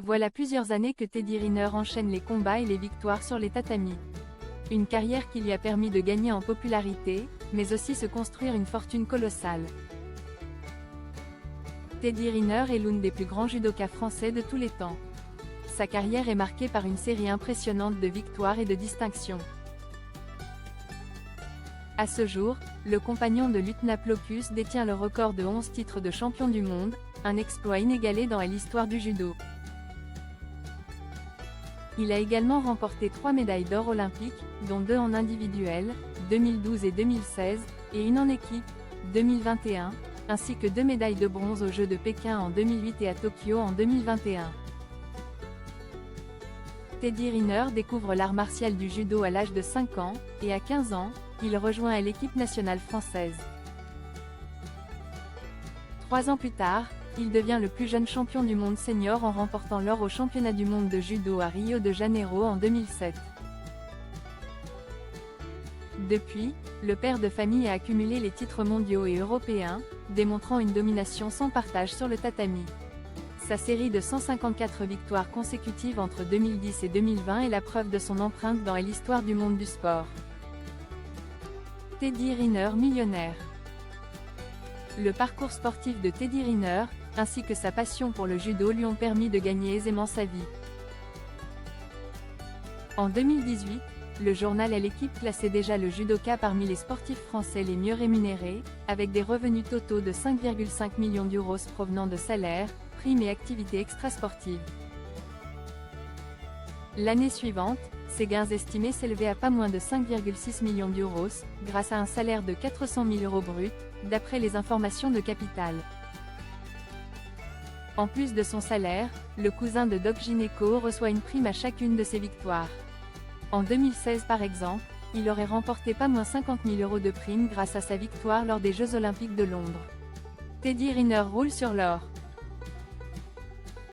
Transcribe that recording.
Voilà plusieurs années que Teddy Riner enchaîne les combats et les victoires sur les tatamis. Une carrière qui lui a permis de gagner en popularité, mais aussi se construire une fortune colossale. Teddy Riner est l'une des plus grands judokas français de tous les temps. Sa carrière est marquée par une série impressionnante de victoires et de distinctions. À ce jour, le compagnon de Lutna Plocus détient le record de 11 titres de champion du monde, un exploit inégalé dans l'histoire du judo. Il a également remporté 3 médailles d'or olympiques, dont 2 en individuel, 2012 et 2016, et une en équipe, 2021, ainsi que 2 médailles de bronze aux Jeux de Pékin en 2008 et à Tokyo en 2021. Teddy Riner découvre l'art martial du judo à l'âge de 5 ans, et à 15 ans, il rejoint l'équipe nationale française. 3 ans plus tard, il devient le plus jeune champion du monde senior en remportant l'or au championnat du monde de judo à Rio de Janeiro en 2007. Depuis, le père de famille a accumulé les titres mondiaux et européens, démontrant une domination sans partage sur le tatami. Sa série de 154 victoires consécutives entre 2010 et 2020 est la preuve de son empreinte dans l'histoire du monde du sport. Teddy Riner millionnaire. Le parcours sportif de Teddy Riner, ainsi que sa passion pour le judo lui ont permis de gagner aisément sa vie. En 2018, le journal L'Équipe classait déjà le judoka parmi les sportifs français les mieux rémunérés, avec des revenus totaux de 5,5 millions d'euros provenant de salaires, primes et activités extrasportives. L'année suivante, ses gains estimés s'élevaient à pas moins de 5,6 millions d'euros, grâce à un salaire de 400 000 euros bruts, d'après les informations de Capital. En plus de son salaire, le cousin de Doc Gineco reçoit une prime à chacune de ses victoires. En 2016 par exemple, il aurait remporté pas moins 50 000 euros de prime grâce à sa victoire lors des Jeux Olympiques de Londres. Teddy Riner roule sur l'or.